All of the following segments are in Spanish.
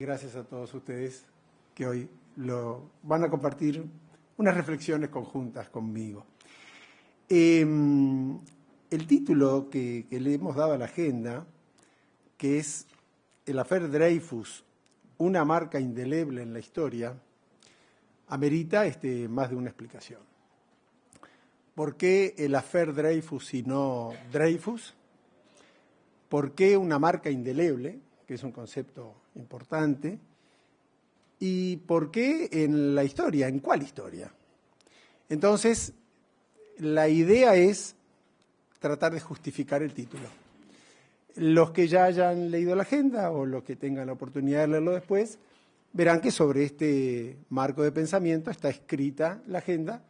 Gracias a todos ustedes que hoy van a compartir unas reflexiones conjuntas conmigo. El título que le hemos dado a la agenda, que es el Affaire Dreyfus, una marca indeleble en la historia, amerita más de una explicación. ¿Por qué el Affaire Dreyfus y no Dreyfus? ¿Por qué una marca indeleble, que es un concepto importante? ¿Y por qué en la historia? ¿En cuál historia? Entonces, la idea es tratar de justificar el título. Los que ya hayan leído la agenda o los que tengan la oportunidad de leerlo después, verán que sobre este marco de pensamiento está escrita la agenda,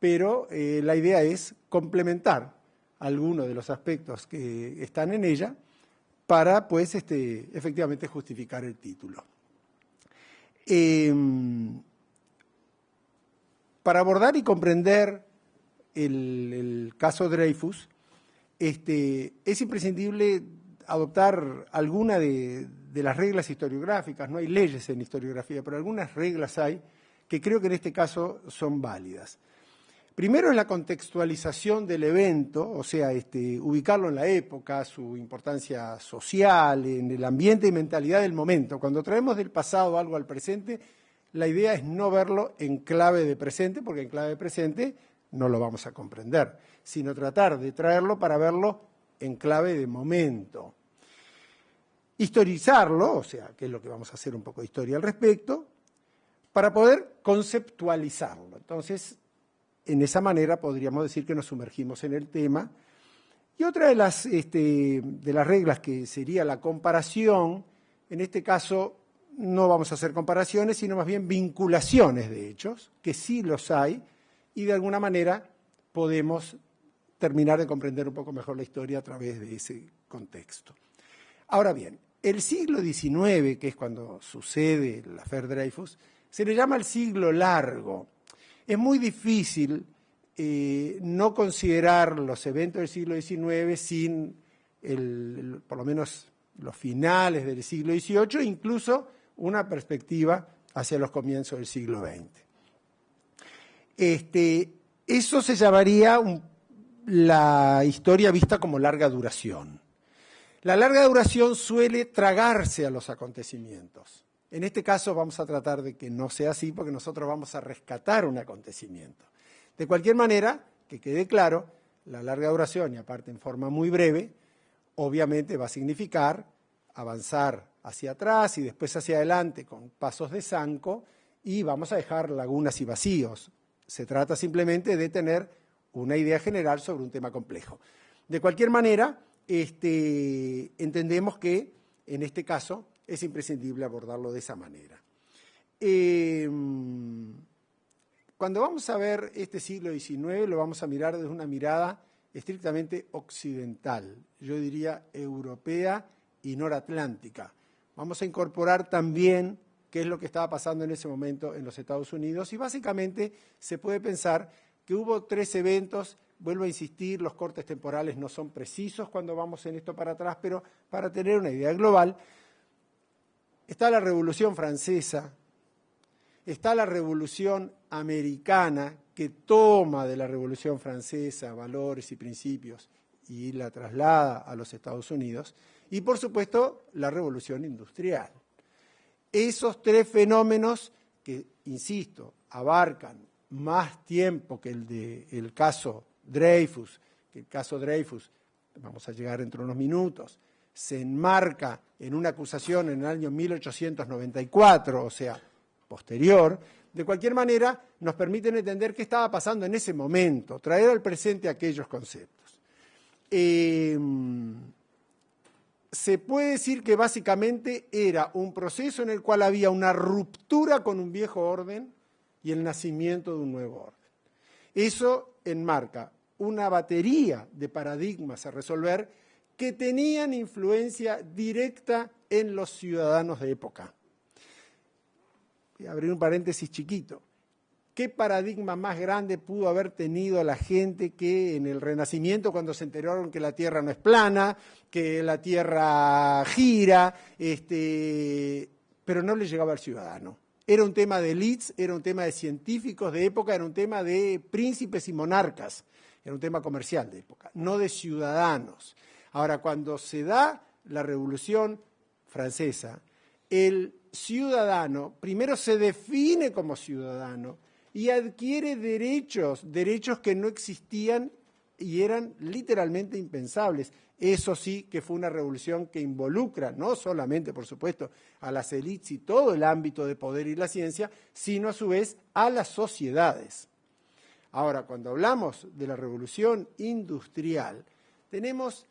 pero la idea es complementar algunos de los aspectos que están en ella para, pues, efectivamente justificar el título. Para abordar y comprender el caso Dreyfus, es imprescindible adoptar alguna de las reglas historiográficas. No hay leyes en historiografía, pero algunas reglas hay que creo que en este caso son válidas. Primero es la contextualización del evento, o sea, ubicarlo en la época, su importancia social, en el ambiente y mentalidad del momento. Cuando traemos del pasado algo al presente, la idea es no verlo en clave de presente, porque en clave de presente no lo vamos a comprender, sino tratar de traerlo para verlo en clave de momento. Historizarlo, o sea, que es lo que vamos a hacer un poco de historia al respecto, para poder conceptualizarlo. Entonces, en esa manera podríamos decir que nos sumergimos en el tema. Y otra de las reglas que sería la comparación, en este caso no vamos a hacer comparaciones, sino más bien vinculaciones de hechos, que sí los hay, y de alguna manera podemos terminar de comprender un poco mejor la historia a través de ese contexto. Ahora bien, el siglo XIX, que es cuando sucede el Affaire Dreyfus, se le llama el siglo largo. Es muy difícil no considerar los eventos del siglo XIX sin, por lo menos, los finales del siglo XVIII, incluso una perspectiva hacia los comienzos del siglo XX. Eso se llamaría la historia vista como larga duración. La larga duración suele tragarse a los acontecimientos. En este caso vamos a tratar de que no sea así, porque nosotros vamos a rescatar un acontecimiento. De cualquier manera, que quede claro, la larga duración, y aparte en forma muy breve, obviamente va a significar avanzar hacia atrás y después hacia adelante con pasos de zanco, y vamos a dejar lagunas y vacíos. Se trata simplemente de tener una idea general sobre un tema complejo. De cualquier manera, entendemos que en este caso es imprescindible abordarlo de esa manera. Cuando vamos a ver este siglo XIX, lo vamos a mirar desde una mirada estrictamente occidental, yo diría europea y noratlántica. Vamos a incorporar también qué es lo que estaba pasando en ese momento en los Estados Unidos, y básicamente se puede pensar que hubo 3 eventos. Vuelvo a insistir, los cortes temporales no son precisos cuando vamos en esto para atrás, pero para tener una idea global, está la Revolución Francesa, está la Revolución Americana, que toma de la Revolución Francesa valores y principios y la traslada a los Estados Unidos, y por supuesto la Revolución Industrial. Esos 3 fenómenos que, insisto, abarcan más tiempo que el caso Dreyfus, vamos a llegar dentro de unos minutos, se enmarca en una acusación en el año 1894, o sea, posterior. De cualquier manera, nos permiten entender qué estaba pasando en ese momento, traer al presente aquellos conceptos. Se puede decir que básicamente era un proceso en el cual había una ruptura con un viejo orden y el nacimiento de un nuevo orden. Eso enmarca una batería de paradigmas a resolver que tenían influencia directa en los ciudadanos de época. Voy a abrir un paréntesis chiquito. ¿Qué paradigma más grande pudo haber tenido la gente que en el Renacimiento, cuando se enteraron que la Tierra no es plana, que la Tierra gira, pero no le llegaba al ciudadano. Era un tema de élites, era un tema de científicos de época, era un tema de príncipes y monarcas, era un tema comercial de época, no de ciudadanos. Ahora, cuando se da la Revolución Francesa, el ciudadano primero se define como ciudadano y adquiere derechos que no existían y eran literalmente impensables. Eso sí que fue una revolución que involucra no solamente, por supuesto, a las élites y todo el ámbito de poder y la ciencia, sino a su vez a las sociedades. Ahora, cuando hablamos de la revolución industrial, tenemos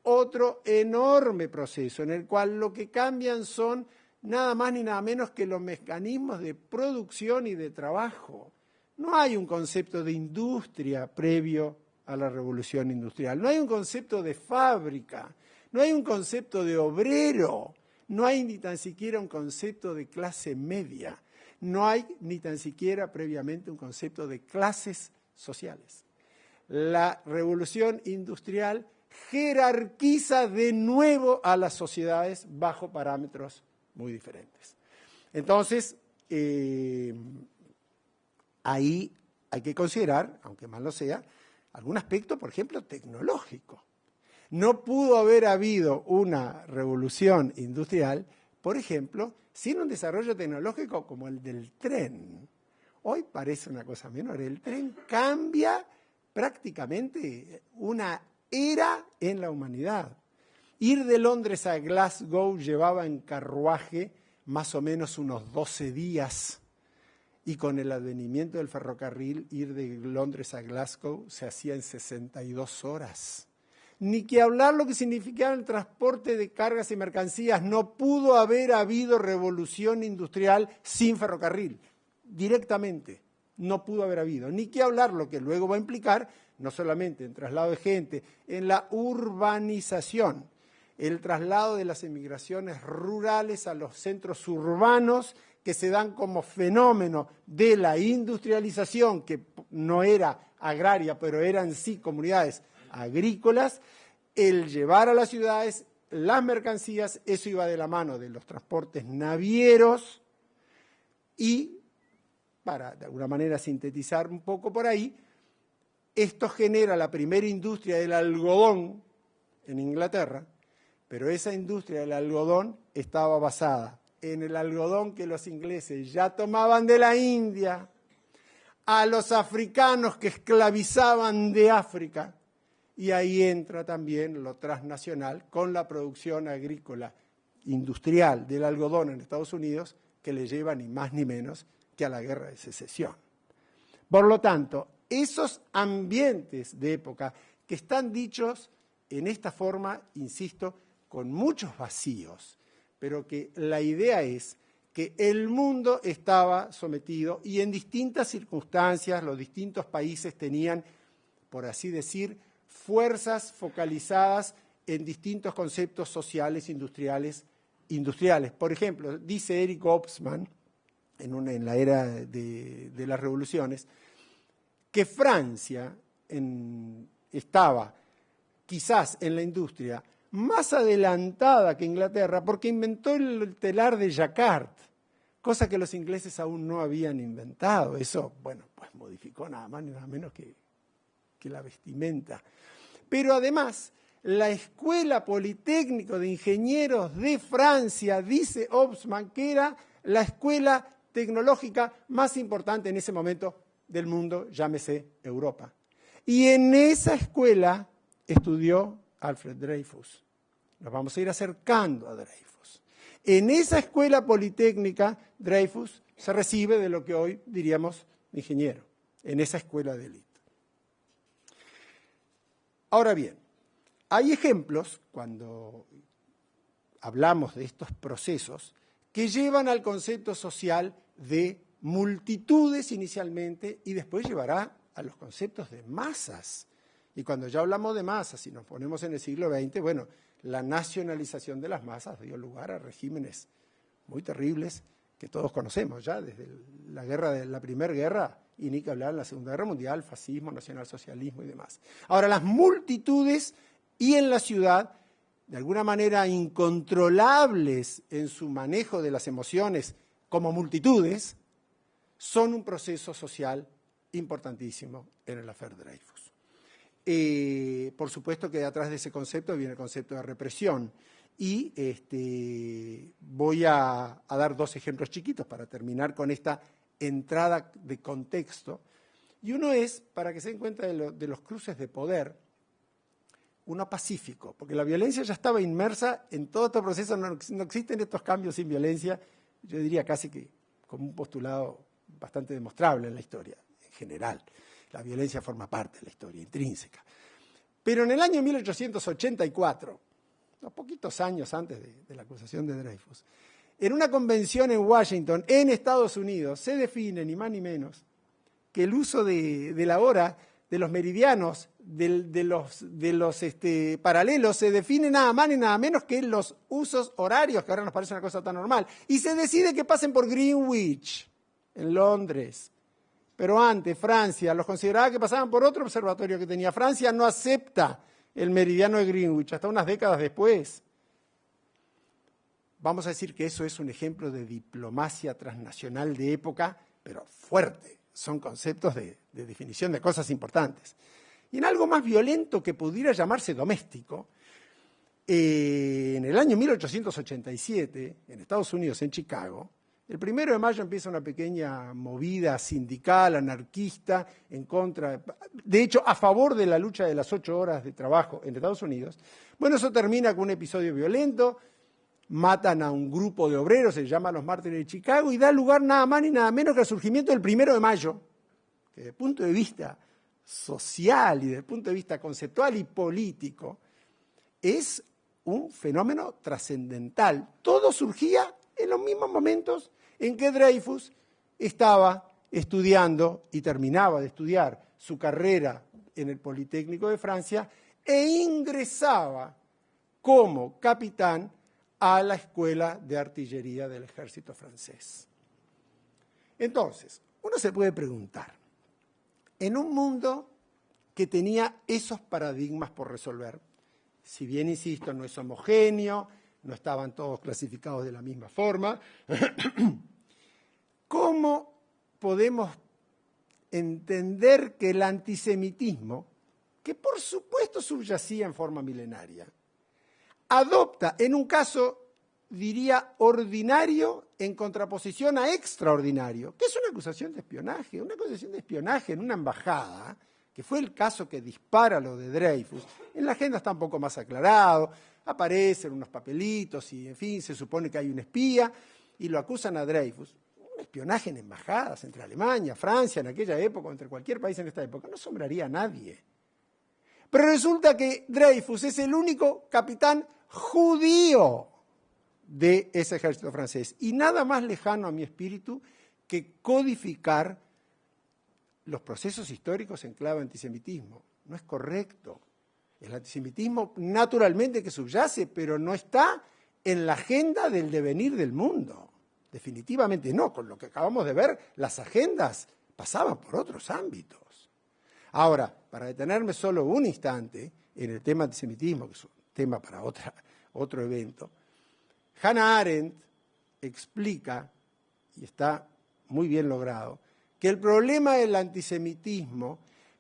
otro enorme proceso en el cual lo que cambian son nada más ni nada menos que los mecanismos de producción y de trabajo. No hay un concepto de industria previo a la revolución industrial, no hay un concepto de fábrica, no hay un concepto de obrero, no hay ni tan siquiera un concepto de clase media, no hay ni tan siquiera previamente un concepto de clases sociales. La revolución industrial jerarquiza de nuevo a las sociedades bajo parámetros muy diferentes. Entonces, ahí hay que considerar, aunque mal no sea, algún aspecto, por ejemplo, tecnológico. No pudo haber habido una revolución industrial, por ejemplo, sin un desarrollo tecnológico como el del tren. Hoy parece una cosa menor, el tren cambia prácticamente una era en la humanidad. Ir de Londres a Glasgow llevaba en carruaje más o menos unos 12 días. Y con el advenimiento del ferrocarril, ir de Londres a Glasgow se hacía en 62 horas. Ni que hablar lo que significaba el transporte de cargas y mercancías. No pudo haber habido revolución industrial sin ferrocarril. Directamente, no pudo haber habido. Ni que hablar lo que luego va a implicar, no solamente en traslado de gente, en la urbanización, el traslado de las emigraciones rurales a los centros urbanos, que se dan como fenómeno de la industrialización, que no era agraria, pero eran sí comunidades agrícolas, el llevar a las ciudades las mercancías, eso iba de la mano de los transportes navieros y, para de alguna manera sintetizar un poco por ahí, esto genera la primera industria del algodón en Inglaterra, pero esa industria del algodón estaba basada en el algodón que los ingleses ya tomaban de la India, a los africanos que esclavizaban de África, y ahí entra también lo transnacional con la producción agrícola industrial del algodón en Estados Unidos, que le lleva ni más ni menos que a la guerra de secesión. Por lo tanto, esos ambientes de época que están dichos en esta forma, insisto, con muchos vacíos, pero que la idea es que el mundo estaba sometido y en distintas circunstancias los distintos países tenían, por así decir, fuerzas focalizadas en distintos conceptos sociales, industriales. Por ejemplo, dice Eric Hobsbawm, en la era de las revoluciones, que Francia estaba quizás en la industria más adelantada que Inglaterra porque inventó el telar de jacquard, cosa que los ingleses aún no habían inventado. Eso, bueno, pues modificó nada más ni nada menos que la vestimenta. Pero además, la Escuela Politécnica de Ingenieros de Francia, dice Hobsbawm, que era la escuela tecnológica más importante en ese momento del mundo, llámese Europa. Y en esa escuela estudió Alfred Dreyfus. Nos vamos a ir acercando a Dreyfus. En esa escuela politécnica, Dreyfus se recibe de lo que hoy diríamos ingeniero, en esa escuela de élite. Ahora bien, hay ejemplos, cuando hablamos de estos procesos, que llevan al concepto social de multitudes inicialmente y después llevará a los conceptos de masas. Y cuando ya hablamos de masas y nos ponemos en el siglo XX, bueno, la nacionalización de las masas dio lugar a regímenes muy terribles que todos conocemos ya, desde la Primera Guerra y ni que hablar de la Segunda Guerra Mundial, fascismo, nacionalsocialismo y demás. Ahora, las multitudes y en la ciudad de alguna manera incontrolables en su manejo de las emociones como multitudes, son un proceso social importantísimo en el Affaire Dreyfus. Por supuesto que detrás de ese concepto viene el concepto de represión. Y voy a dar dos ejemplos chiquitos para terminar con esta entrada de contexto. Y uno es, para que se den cuenta de los cruces de poder, uno pacífico, porque la violencia ya estaba inmersa en todo este proceso, no existen estos cambios sin violencia, yo diría casi que como un postulado bastante demostrable en la historia, en general. La violencia forma parte de la historia intrínseca. Pero en el año 1884, unos poquitos años antes de la acusación de Dreyfus, en una convención en Washington, en Estados Unidos, se define ni más ni menos que el uso de la hora, de los meridianos, de los paralelos, se define nada más ni nada menos que los usos horarios, que ahora nos parece una cosa tan normal, y se decide que pasen por Greenwich, en Londres. Pero antes, Francia los consideraba que pasaban por otro observatorio que tenía. Francia no acepta el meridiano de Greenwich, hasta unas décadas después. Vamos a decir que eso es un ejemplo de diplomacia transnacional de época, pero fuerte. Son conceptos de definición de cosas importantes. Y en algo más violento que pudiera llamarse doméstico, en el año 1887, en Estados Unidos, en Chicago, el 1 de mayo empieza una pequeña movida sindical, anarquista, en contra, de hecho, a favor de la lucha de las 8 horas de trabajo en Estados Unidos. Bueno, eso termina con un episodio violento, matan a un grupo de obreros, se llama Los Mártires de Chicago, y da lugar nada más ni nada menos que al surgimiento del 1 de mayo, que desde el punto de vista social y desde el punto de vista conceptual y político, es un fenómeno trascendental. Todo surgía en los mismos momentos en que Dreyfus estaba estudiando y terminaba de estudiar su carrera en el Politécnico de Francia e ingresaba como capitán a la Escuela de Artillería del Ejército francés. Entonces, uno se puede preguntar, en un mundo que tenía esos paradigmas por resolver, si bien, insisto, no es homogéneo, no estaban todos clasificados de la misma forma, ¿cómo podemos entender que el antisemitismo, que por supuesto subyacía en forma milenaria, adopta en un caso, diría, ordinario en contraposición a extraordinario, que es una acusación de espionaje en una embajada, que fue el caso que dispara lo de Dreyfus? En la agenda está un poco más aclarado, aparecen unos papelitos y, en fin, se supone que hay un espía y lo acusan a Dreyfus. Un espionaje en embajadas entre Alemania, Francia, en aquella época, entre cualquier país en esta época, no asombraría a nadie. Pero resulta que Dreyfus es el único capitán judío de ese ejército francés. Y nada más lejano a mi espíritu que codificar los procesos históricos en clave antisemitismo. No es correcto. El antisemitismo naturalmente que subyace, pero no está en la agenda del devenir del mundo. Definitivamente no. Con lo que acabamos de ver, las agendas pasaban por otros ámbitos. Ahora, para detenerme solo un instante en el tema antisemitismo, que es un tema para otro evento, Hannah Arendt explica, y está muy bien logrado, que el problema del antisemitismo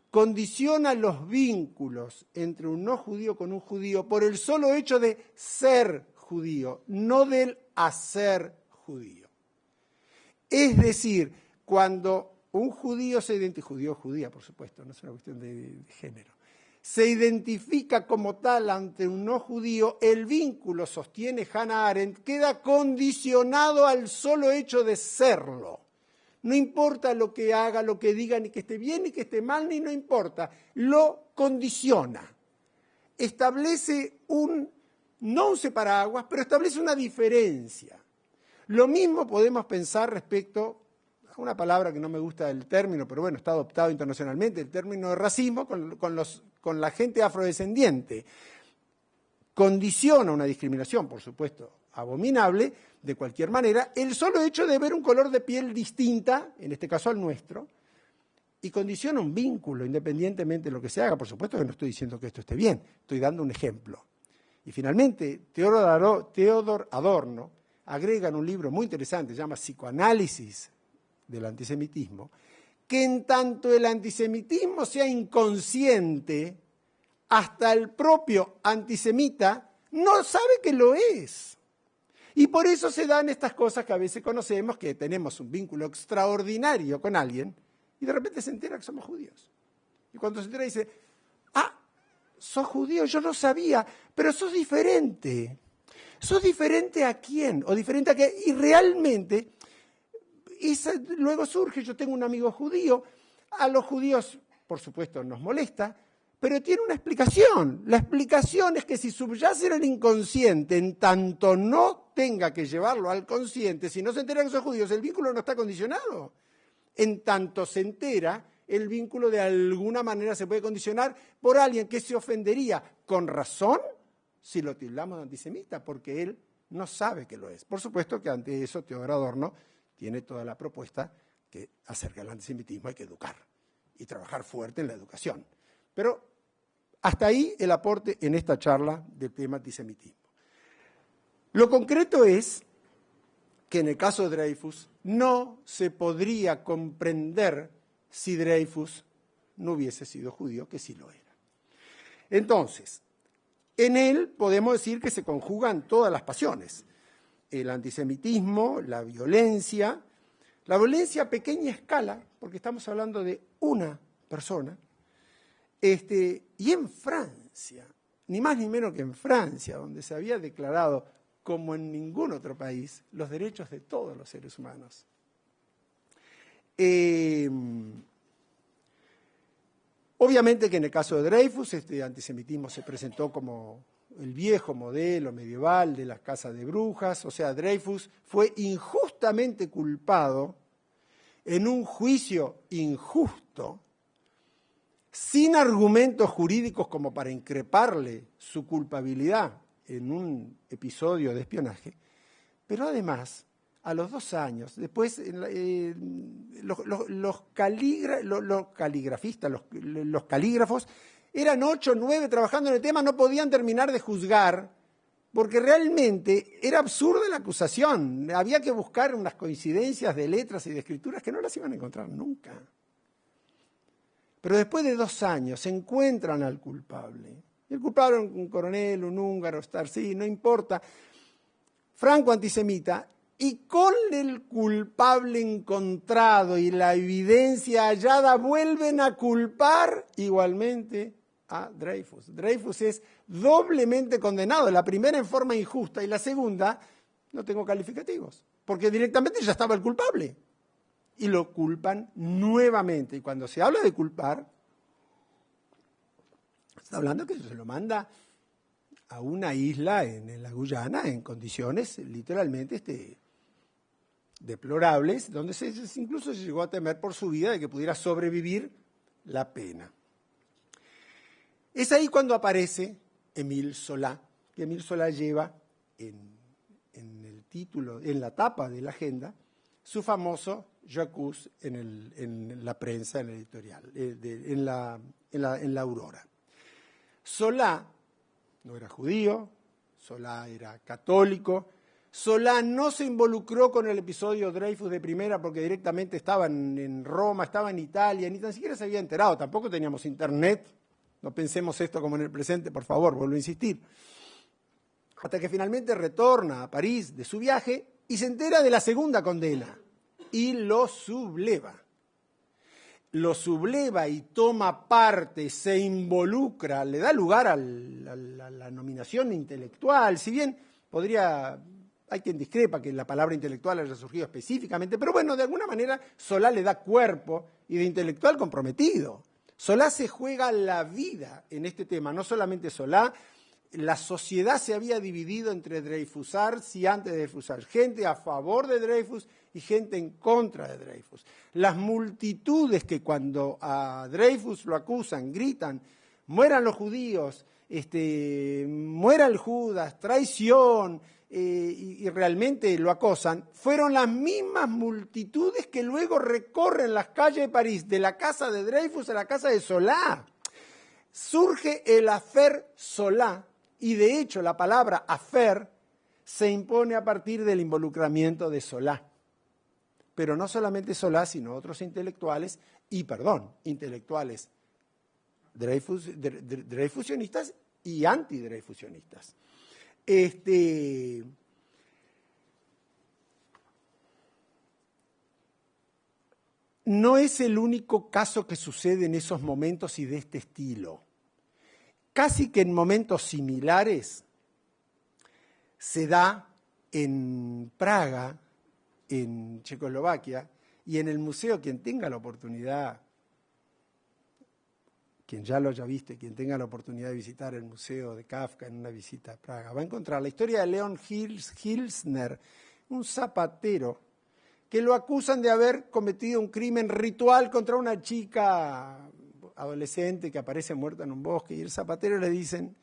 condiciona los vínculos entre un no judío con un judío por el solo hecho de ser judío, no del hacer judío. Es decir, cuando un judío se identifica, judío o judía, por supuesto, no es una cuestión de género, se identifica como tal ante un no judío, el vínculo, sostiene Hannah Arendt, queda condicionado al solo hecho de serlo. No importa lo que haga, lo que diga, ni que esté bien, ni que esté mal, ni no importa. Lo condiciona. Establece no un separaguas, pero establece una diferencia. Lo mismo podemos pensar respecto a una palabra que no me gusta el término, pero bueno, está adoptado internacionalmente, el término de racismo con la gente afrodescendiente. Condiciona una discriminación, por supuesto, abominable, de cualquier manera, el solo hecho de ver un color de piel distinta, en este caso al nuestro, y condiciona un vínculo, independientemente de lo que se haga. Por supuesto que no estoy diciendo que esto esté bien, estoy dando un ejemplo. Y finalmente, Theodor Adorno agrega en un libro muy interesante, se llama Psicoanálisis del antisemitismo, que en tanto el antisemitismo sea inconsciente, hasta el propio antisemita no sabe que lo es. Y por eso se dan estas cosas que a veces conocemos, que tenemos un vínculo extraordinario con alguien y de repente se entera que somos judíos. Y cuando se entera dice, sos judío, yo no sabía, pero sos diferente. ¿Sos diferente a quién? ¿O diferente a qué? Y realmente, luego surge, yo tengo un amigo judío, a los judíos, por supuesto, nos molesta, pero tiene una explicación. La explicación es que si subyace en el inconsciente, en tanto no tenga que llevarlo al consciente, si no se entera que son judíos, el vínculo no está condicionado. En tanto se entera, el vínculo de alguna manera se puede condicionar por alguien que se ofendería con razón si lo tildamos de antisemita, porque él no sabe que lo es. Por supuesto que ante eso Theodor Adorno tiene toda la propuesta que acerca del antisemitismo hay que educar y trabajar fuerte en la educación. Pero hasta ahí el aporte en esta charla del tema antisemitismo. Lo concreto es que en el caso de Dreyfus no se podría comprender si Dreyfus no hubiese sido judío, que sí lo era. Entonces, en él podemos decir que se conjugan todas las pasiones. El antisemitismo, la violencia a pequeña escala, porque estamos hablando de una persona, y en Francia, ni más ni menos que en Francia, donde se había declarado, como en ningún otro país, los derechos de todos los seres humanos. Obviamente que en el caso de Dreyfus, este antisemitismo se presentó como el viejo modelo medieval de las casas de brujas, o sea, Dreyfus fue injustamente culpado en un juicio injusto, sin argumentos jurídicos como para increparle su culpabilidad en un episodio de espionaje, pero además, a los 2 años, después los calígrafos, eran 8 o 9 trabajando en el tema, no podían terminar de juzgar, porque realmente era absurda la acusación. Había que buscar unas coincidencias de letras y de escrituras que no las iban a encontrar nunca. Pero después de 2 años se encuentran al culpable. El culpable era un coronel, un húngaro, sí, no importa, franco antisemita, y con el culpable encontrado y la evidencia hallada vuelven a culpar igualmente a Dreyfus. Dreyfus es doblemente condenado, la primera en forma injusta y la segunda no tengo calificativos, porque directamente ya estaba el culpable y lo culpan nuevamente. Y cuando se habla de culpar, está hablando que se lo manda a una isla en la Guyana en condiciones literalmente deplorables, donde incluso se llegó a temer por su vida de que pudiera sobrevivir la pena. Es ahí cuando aparece Émile Zola, que Émile Zola lleva en el título, en la tapa de la agenda, su famoso J'accuse en la prensa, en el editorial, en la Aurora. Zola no era judío, Zola era católico. Zola no se involucró con el episodio Dreyfus de primera porque directamente estaba en Roma, estaba en Italia, ni tan siquiera se había enterado, tampoco teníamos internet, no pensemos esto como en el presente, por favor, vuelvo a insistir. Hasta que finalmente retorna a París de su viaje y se entera de la segunda condena y lo subleva. Lo subleva y toma parte, se involucra, le da lugar a la nominación intelectual, si bien hay quien discrepa que la palabra intelectual haya surgido específicamente, pero bueno, de alguna manera Zola le da cuerpo y de intelectual comprometido. Zola se juega la vida en este tema, no solamente Zola, la sociedad se había dividido entre Dreyfusards y antes de Dreyfusards, gente a favor de Dreyfus y gente en contra de Dreyfus. Las multitudes que cuando a Dreyfus lo acusan, gritan, mueran los judíos, muera el Judas, traición, y realmente lo acosan, fueron las mismas multitudes que luego recorren las calles de París, de la casa de Dreyfus a la casa de Zola. Surge el affaire Zola Y de hecho la palabra affaire se impone a partir del involucramiento de Solá. Pero no solamente Solá, sino otros intelectuales, intelectuales dreyfusionistas y antidreyfusionistas. No es el único caso que sucede en esos momentos y de este estilo. Casi que en momentos similares se da en Praga, en Checoslovaquia, y en el museo, quien tenga la oportunidad, quien ya lo haya visto y quien tenga la oportunidad de visitar el museo de Kafka en una visita a Praga, va a encontrar la historia de Leon Hilsner, un zapatero, que lo acusan de haber cometido un crimen ritual contra una chica adolescente que aparece muerta en un bosque, y el zapatero le dicen: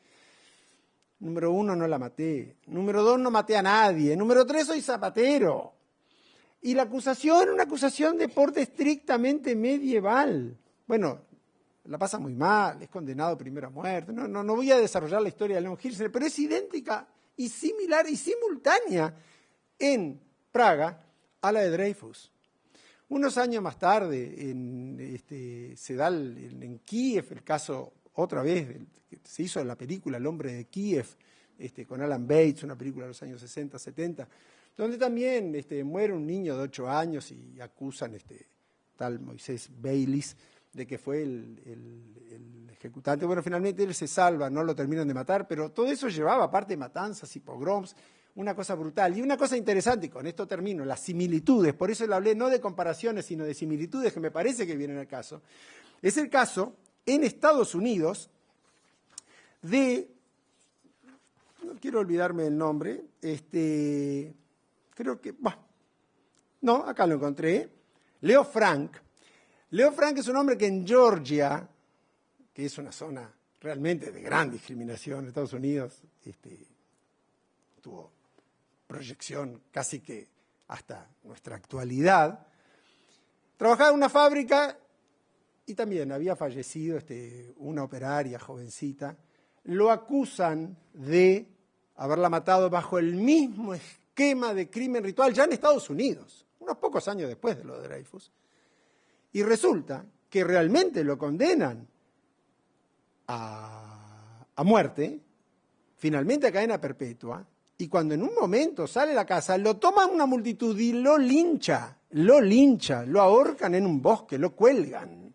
número 1, no la maté. Número 2, no maté a nadie. Número 3, soy zapatero. Y la acusación era una acusación de porte estrictamente medieval. Bueno, la pasa muy mal, es condenado primero a muerte. No voy a desarrollar la historia de Leon Hilsner, pero es idéntica y similar y simultánea en Praga a la de Dreyfus. Unos años más tarde se da en Kiev el caso, otra vez, que se hizo la película El hombre de Kiev, con Alan Bates, una película de los años 60, 70, donde también muere un niño de 8 años y acusan tal Moisés Baylis de que fue el ejecutante. Bueno, finalmente él se salva, no lo terminan de matar, pero todo eso llevaba aparte de matanzas y pogroms, una cosa brutal. Y una cosa interesante, y con esto termino, las similitudes, por eso le hablé no de comparaciones, sino de similitudes que me parece que vienen al caso, es el caso en Estados Unidos de, no quiero olvidarme el nombre, creo que, no, acá lo encontré, Leo Frank. Leo Frank es un hombre que en Georgia, que es una zona realmente de gran discriminación en Estados Unidos, tuvo proyección casi que hasta nuestra actualidad, trabajaba en una fábrica y también había fallecido una operaria jovencita. Lo acusan de haberla matado bajo el mismo esquema de crimen ritual ya en Estados Unidos, unos pocos años después de lo de Dreyfus. Y resulta que realmente lo condenan a muerte, finalmente a cadena perpetua, y cuando en un momento sale a la casa, lo toman una multitud y lo linchan, lo ahorcan en un bosque, lo cuelgan.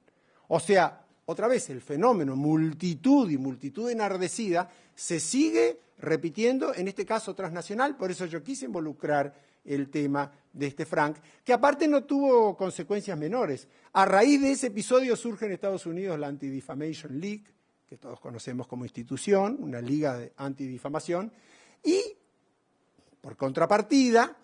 O sea, otra vez el fenómeno multitud enardecida se sigue repitiendo, en este caso transnacional, por eso yo quise involucrar el tema de Frank, que aparte no tuvo consecuencias menores. A raíz de ese episodio surge en Estados Unidos la Anti-Defamation League, que todos conocemos como institución, una liga de antidifamación, y por contrapartida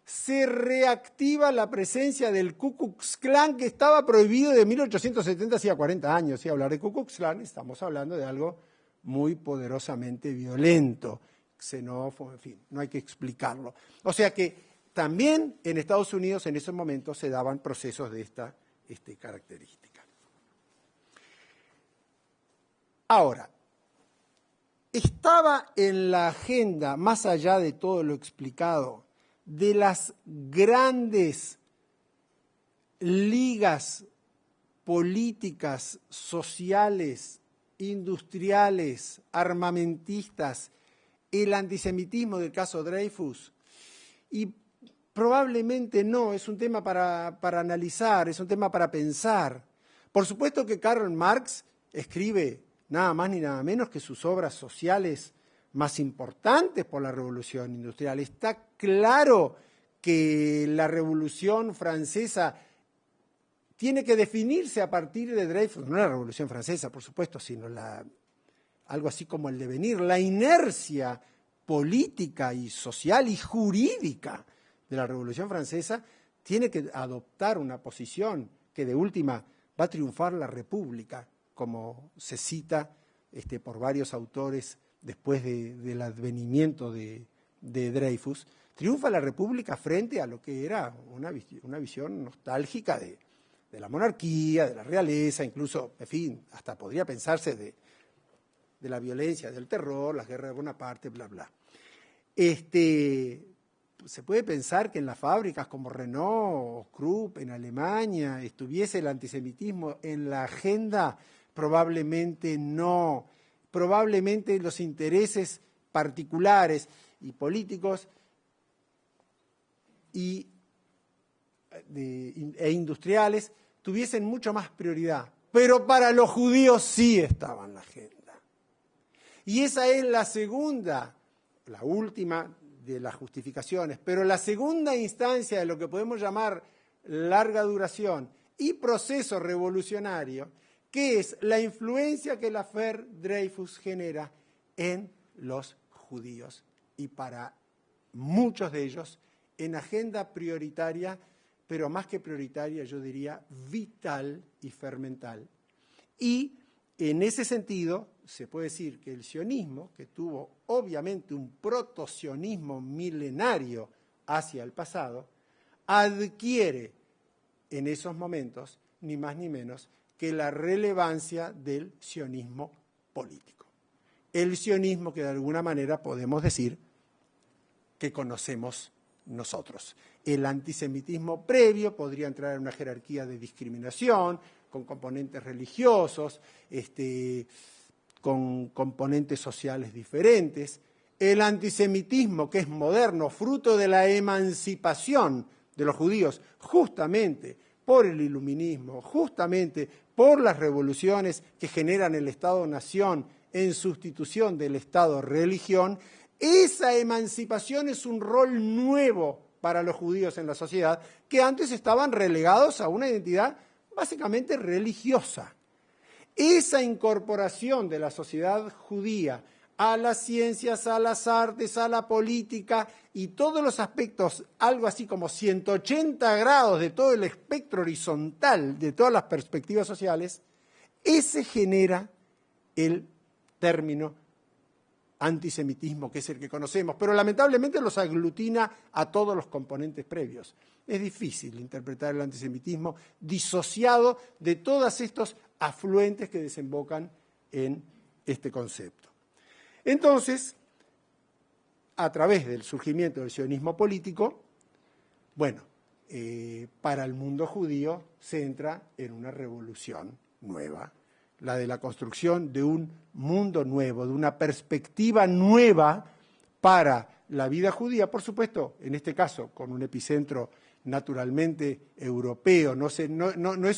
se reactiva la presencia del Ku Klux Klan, que estaba prohibido de 1870, hacía 40 años. Si hablar de Ku Klux Klan, estamos hablando de algo muy poderosamente violento, xenófobo, en fin, no hay que explicarlo. O sea que también en Estados Unidos en esos momentos se daban procesos de esta característica. Ahora, estaba en la agenda, más allá de todo lo explicado, de las grandes ligas políticas, sociales, industriales, armamentistas, el antisemitismo del caso Dreyfus. Y probablemente no, es un tema para analizar, es un tema para pensar. Por supuesto que Karl Marx escribe nada más ni nada menos que sus obras sociales más importantes por la Revolución Industrial. Está claro que la Revolución Francesa tiene que definirse a partir de Dreyfus, no la Revolución Francesa, por supuesto, sino algo así como el devenir, la inercia política y social y jurídica de la Revolución Francesa tiene que adoptar una posición que de última va a triunfar la República, como se cita por varios autores después del advenimiento de Dreyfus. Triunfa la República frente a lo que era una visión nostálgica de la monarquía, de la realeza, incluso, en fin, hasta podría pensarse de de la violencia, del terror, las guerras de Bonaparte, bla, bla. Se puede pensar que en las fábricas como Renault o Krupp en Alemania estuviese el antisemitismo en la agenda. Probablemente no. Probablemente los intereses particulares y políticos e industriales tuviesen mucho más prioridad. Pero para los judíos sí estaba en la agenda. Y esa es la segunda, la última de las justificaciones, pero la segunda instancia de lo que podemos llamar larga duración y proceso revolucionario, que es la influencia que el affaire Dreyfus genera en los judíos y para muchos de ellos en agenda prioritaria, pero más que prioritaria, yo diría vital y fermental. Y en ese sentido, se puede decir que el sionismo, que tuvo obviamente un proto-sionismo milenario hacia el pasado, adquiere en esos momentos, ni más ni menos, que la relevancia del sionismo político. El sionismo que de alguna manera podemos decir que conocemos nosotros. El antisemitismo previo podría entrar en una jerarquía de discriminación, con componentes religiosos, con componentes sociales diferentes. El antisemitismo, que es moderno, fruto de la emancipación de los judíos, justamente por el iluminismo, justamente por las revoluciones que generan el Estado-nación en sustitución del Estado-religión, esa emancipación es un rol nuevo para los judíos en la sociedad, que antes estaban relegados a una identidad básicamente religiosa. Esa incorporación de la sociedad judía a las ciencias, a las artes, a la política y todos los aspectos, algo así como 180 grados de todo el espectro horizontal de todas las perspectivas sociales, ese genera el término antisemitismo, que es el que conocemos, pero lamentablemente los aglutina a todos los componentes previos. Es difícil interpretar el antisemitismo disociado de todos estos afluentes que desembocan en este concepto. Entonces, a través del surgimiento del sionismo político, para el mundo judío se entra en una revolución nueva, la de la construcción de un mundo nuevo, de una perspectiva nueva para la vida judía, por supuesto, en este caso, con un epicentro naturalmente europeo, no es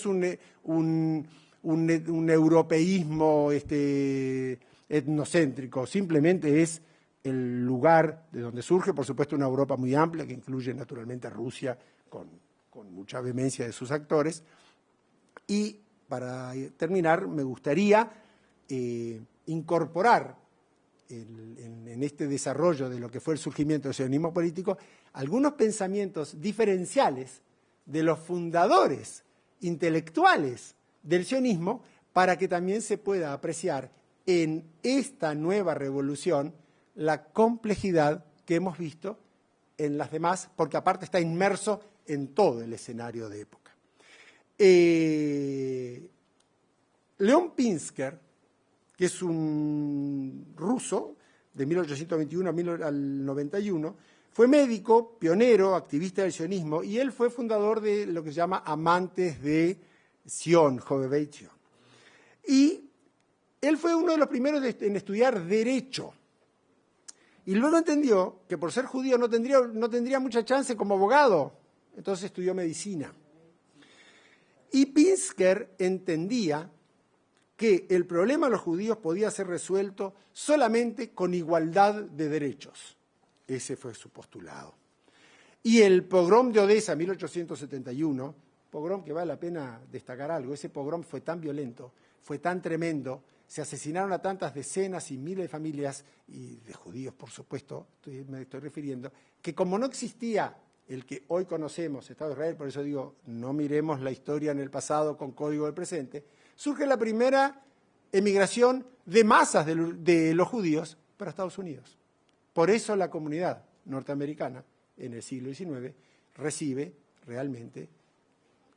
un europeísmo etnocéntrico, simplemente es el lugar de donde surge, por supuesto, una Europa muy amplia, que incluye naturalmente a Rusia, con mucha vehemencia de sus actores. Y para terminar, me gustaría incorporar en este desarrollo de lo que fue el surgimiento del sionismo político algunos pensamientos diferenciales de los fundadores intelectuales del sionismo, para que también se pueda apreciar en esta nueva revolución la complejidad que hemos visto en las demás, porque aparte está inmerso en todo el escenario de época. León Pinsker, que es un ruso de 1821 al 91, fue médico, pionero, activista del sionismo, y él fue fundador de lo que se llama Amantes de Sion, Jovevei Sion. Y él fue uno de los primeros en estudiar Derecho. Y luego entendió que por ser judío no tendría mucha chance como abogado. Entonces estudió medicina. Y Pinsker entendía que el problema de los judíos podía ser resuelto solamente con igualdad de derechos. Ese fue su postulado. Y el pogrom de Odessa, 1871, pogrom que vale la pena destacar algo, ese pogrom fue tan violento, fue tan tremendo, se asesinaron a tantas decenas y miles de familias, y de judíos, por supuesto, me estoy refiriendo, que como no existía el que hoy conocemos, Estado de Israel, por eso digo, no miremos la historia en el pasado con código del presente, surge la primera emigración de masas de los judíos para Estados Unidos. Por eso la comunidad norteamericana en el siglo XIX recibe realmente,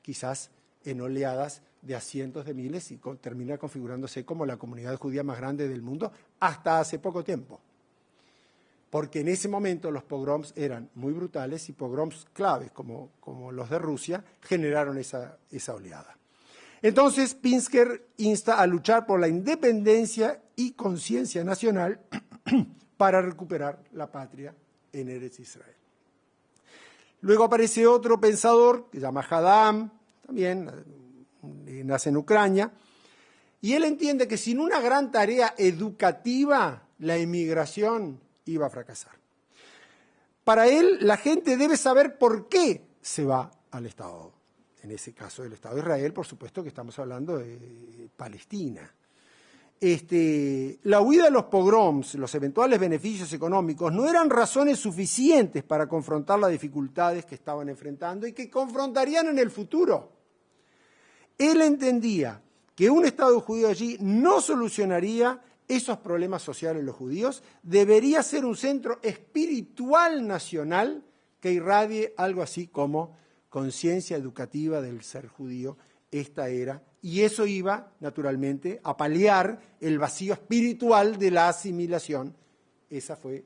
quizás en oleadas, de a cientos de miles y termina configurándose como la comunidad judía más grande del mundo hasta hace poco tiempo. Porque en ese momento los pogroms eran muy brutales y pogroms claves, como los de Rusia, generaron esa oleada. Entonces, Pinsker insta a luchar por la independencia y conciencia nacional para recuperar la patria en Eretz Israel. Luego aparece otro pensador que se llama Hadam, también nace en Ucrania, y él entiende que sin una gran tarea educativa, la inmigración iba a fracasar. Para él, la gente debe saber por qué se va al Estado. En ese caso, el Estado de Israel, por supuesto que estamos hablando de Palestina. La huida de los pogroms, los eventuales beneficios económicos, no eran razones suficientes para confrontar las dificultades que estaban enfrentando y que confrontarían en el futuro. Él entendía que un Estado judío allí no solucionaría esos problemas sociales de los judíos, debería ser un centro espiritual nacional que irradie algo así como conciencia educativa del ser judío. Esta era, y eso iba, naturalmente, a paliar el vacío espiritual de la asimilación. Ese fue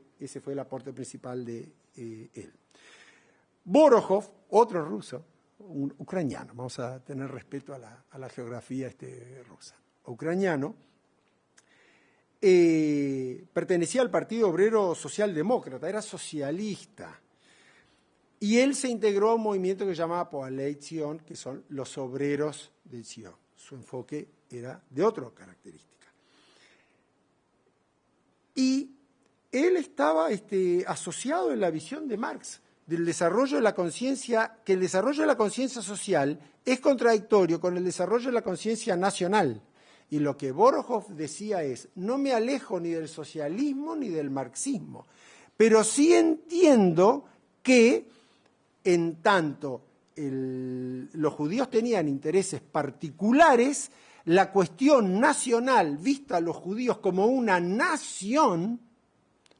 el aporte principal de él. Borojov, otro ruso, un ucraniano, vamos a tener respeto a la geografía rusa, ucraniano, pertenecía al Partido Obrero Socialdemócrata, era socialista. Y él se integró a un movimiento que se llamaba Poalei Zion, que son los obreros del Zion. Su enfoque era de otra característica. Y él estaba asociado en la visión de Marx del desarrollo de la conciencia, que el desarrollo de la conciencia social es contradictorio con el desarrollo de la conciencia nacional. Y lo que Borojov decía es, no me alejo ni del socialismo ni del marxismo, pero sí entiendo que en tanto los judíos tenían intereses particulares, la cuestión nacional, vista a los judíos como una nación,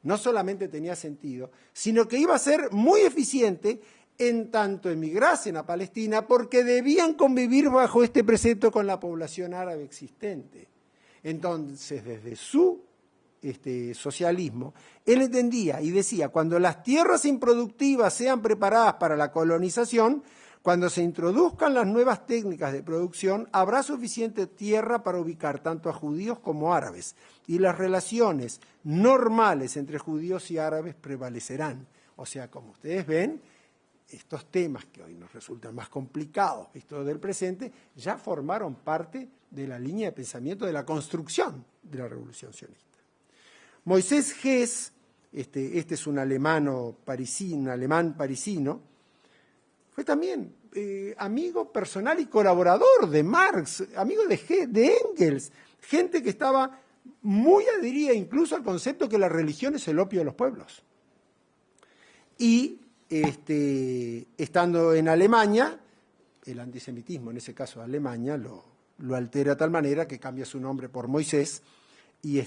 no solamente tenía sentido, sino que iba a ser muy eficiente en tanto emigrasen a Palestina, porque debían convivir bajo este precepto con la población árabe existente. Entonces, desde su socialismo, él entendía y decía, cuando las tierras improductivas sean preparadas para la colonización, cuando se introduzcan las nuevas técnicas de producción, habrá suficiente tierra para ubicar tanto a judíos como árabes, y las relaciones normales entre judíos y árabes prevalecerán. O sea, como ustedes ven, estos temas que hoy nos resultan más complicados, vistos del presente, ya formaron parte de la línea de pensamiento de la construcción de la revolución sionista. Moisés Hess, este es un alemán parisino, fue también amigo personal y colaborador de Marx, amigo de Engels, gente que estaba muy adherida incluso al concepto que la religión es el opio de los pueblos. Y estando en Alemania, el antisemitismo, en ese caso Alemania, lo altera de tal manera que cambia su nombre por Moisés y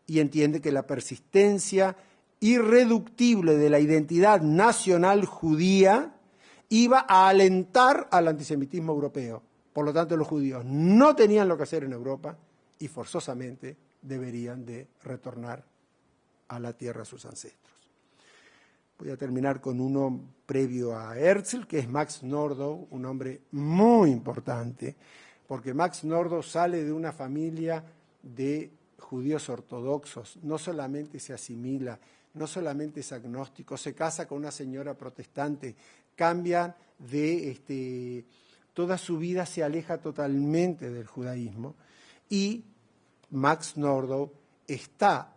entiende que la persistencia irreductible de la identidad nacional judía iba a alentar al antisemitismo europeo. Por lo tanto, los judíos no tenían lo que hacer en Europa y forzosamente deberían de retornar a la tierra de sus ancestros. Voy a terminar con uno previo a Herzl, que es Max Nordau, un hombre muy importante, porque Max Nordau sale de una familia de judíos ortodoxos, no solamente se asimila, no solamente es agnóstico, se casa con una señora protestante, cambia toda su vida se aleja totalmente del judaísmo, y Max Nordau está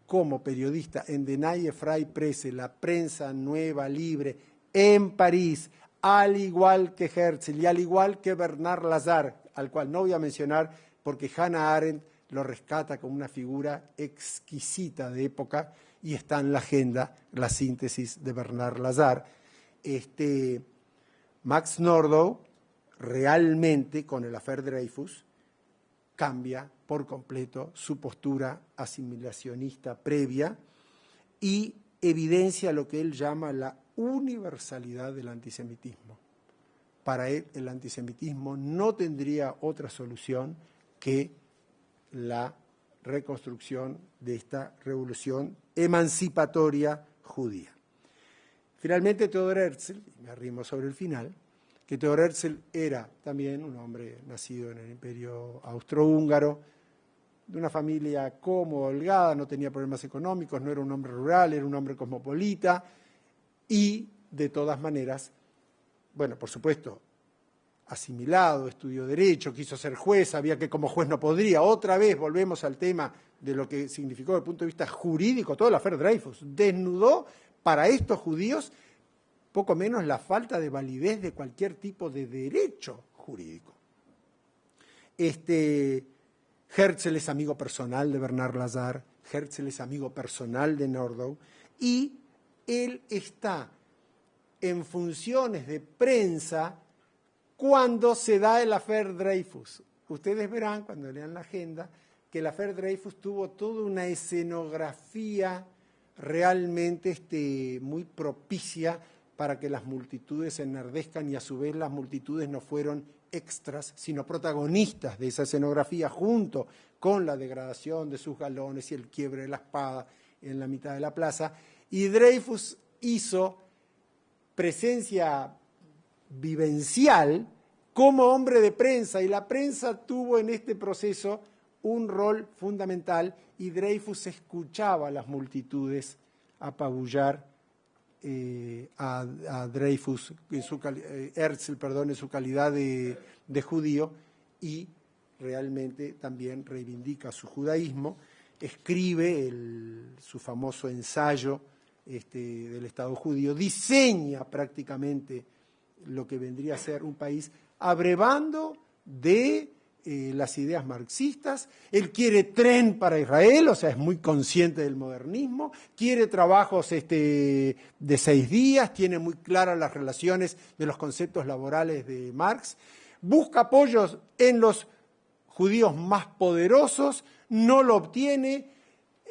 como periodista en Die Neue Freie Presse, la prensa nueva, libre, en París, al igual que Herzl y al igual que Bernard Lazare, al cual no voy a mencionar porque Hannah Arendt lo rescata como una figura exquisita de época y está en la agenda la síntesis de Bernard Lazare. Max Nordau realmente con el affaire Dreyfus cambia por completo su postura asimilacionista previa y evidencia lo que él llama la universalidad del antisemitismo. para él el antisemitismo no tendría otra solución que la reconstrucción de esta revolución emancipatoria judía. Finalmente, Theodor Herzl, y me arrimo sobre el final, que Theodor Herzl era también un hombre nacido en el Imperio Austrohúngaro, de una familia cómoda, holgada, no tenía problemas económicos, no era un hombre rural, era un hombre cosmopolita y, de todas maneras, bueno, por supuesto, asimilado, estudió Derecho, quiso ser juez, sabía que como juez no podría. Otra vez volvemos al tema de lo que significó desde el punto de vista jurídico todo el affaire Dreyfus. Desnudó para estos judíos poco menos la falta de validez de cualquier tipo de derecho jurídico. Herzl es amigo personal de Bernard Lazare, Herzl es amigo personal de Nordau, y él está en funciones de prensa cuando se da el affaire Dreyfus. Ustedes verán, cuando lean la agenda, que el affaire Dreyfus tuvo toda una escenografía realmente muy propicia para que las multitudes se enardezcan, y a su vez las multitudes no fueron extras, sino protagonistas de esa escenografía, junto con la degradación de sus galones y el quiebre de la espada en la mitad de la plaza. Y Dreyfus hizo presencia vivencial como hombre de prensa, y la prensa tuvo en este proceso un rol fundamental, y Dreyfus escuchaba a las multitudes apabullar a Dreyfus, Herzl, en su calidad de judío, y realmente también reivindica su judaísmo, escribe su famoso ensayo del Estado judío, diseña prácticamente lo que vendría a ser un país abrevando de las ideas marxistas. Él quiere tren para Israel, o sea, es muy consciente del modernismo, quiere trabajos de 6 días, tiene muy claras las relaciones de los conceptos laborales de Marx, busca apoyos en los judíos más poderosos, no lo obtiene,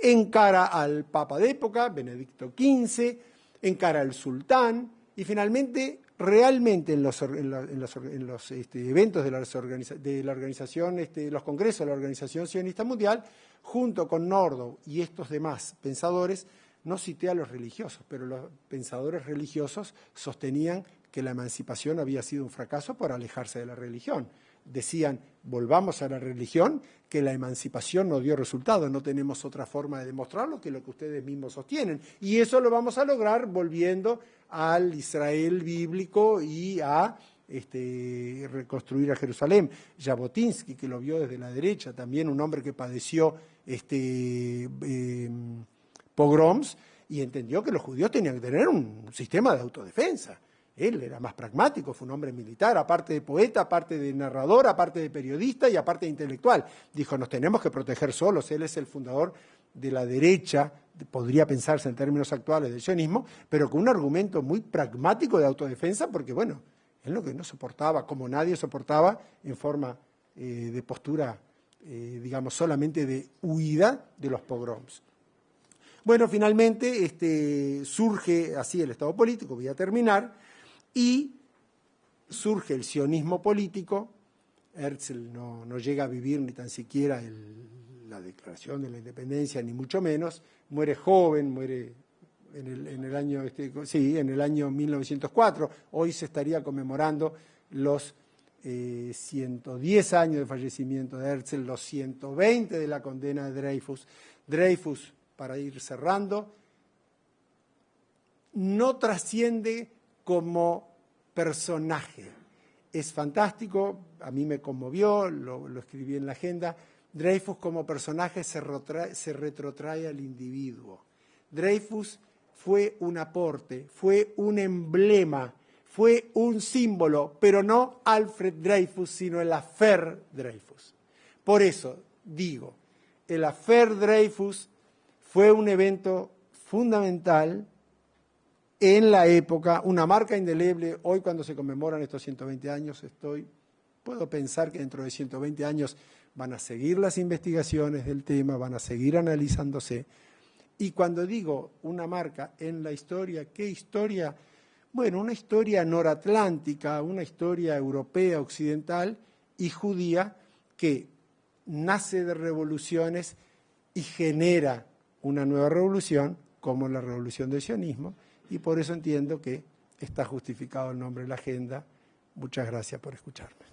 encara al Papa de época, Benedicto XV, encara al sultán, y finalmente realmente en los eventos de la organización, los congresos de la Organización Sionista Mundial, junto con Nordau y estos demás pensadores, no cité a los religiosos, pero los pensadores religiosos sostenían que la emancipación había sido un fracaso por alejarse de la religión. Decían, volvamos a la religión, que la emancipación no dio resultado, no tenemos otra forma de demostrarlo que lo que ustedes mismos sostienen. Y eso lo vamos a lograr volviendo al Israel bíblico y a reconstruir a Jerusalén. Jabotinsky, que lo vio desde la derecha, también un hombre que padeció pogroms, y entendió que los judíos tenían que tener un sistema de autodefensa. Él era más pragmático, fue un hombre militar, aparte de poeta, aparte de narrador, aparte de periodista y aparte de intelectual. Dijo, nos tenemos que proteger solos. Él es el fundador de la derecha, podría pensarse en términos actuales del sionismo, pero con un argumento muy pragmático de autodefensa, porque bueno, él lo que no soportaba, como nadie soportaba, en forma de postura, digamos, solamente de huida de los pogroms. Bueno, finalmente surge así el Estado político, voy a terminar, y surge el sionismo político. Herzl no llega a vivir ni tan siquiera la declaración de la independencia, ni mucho menos, muere joven, muere en el año 1904, hoy se estaría conmemorando los 110 años de fallecimiento de Herzl, los 120 de la condena de Dreyfus. Dreyfus, para ir cerrando, no trasciende como personaje. Es fantástico, a mí me conmovió, lo escribí en la agenda. Dreyfus como personaje se retrotrae al individuo. Dreyfus fue un aporte, fue un emblema, fue un símbolo, pero no Alfred Dreyfus, sino el affaire Dreyfus. Por eso digo, el affaire Dreyfus fue un evento fundamental en la época, una marca indeleble. Hoy, cuando se conmemoran estos 120 años, puedo pensar que dentro de 120 años van a seguir las investigaciones del tema, van a seguir analizándose. Y cuando digo una marca en la historia, ¿qué historia? Bueno, una historia noratlántica, una historia europea, occidental y judía que nace de revoluciones y genera una nueva revolución, como la revolución del sionismo, y por eso entiendo que está justificado el nombre de la agenda. Muchas gracias por escucharme.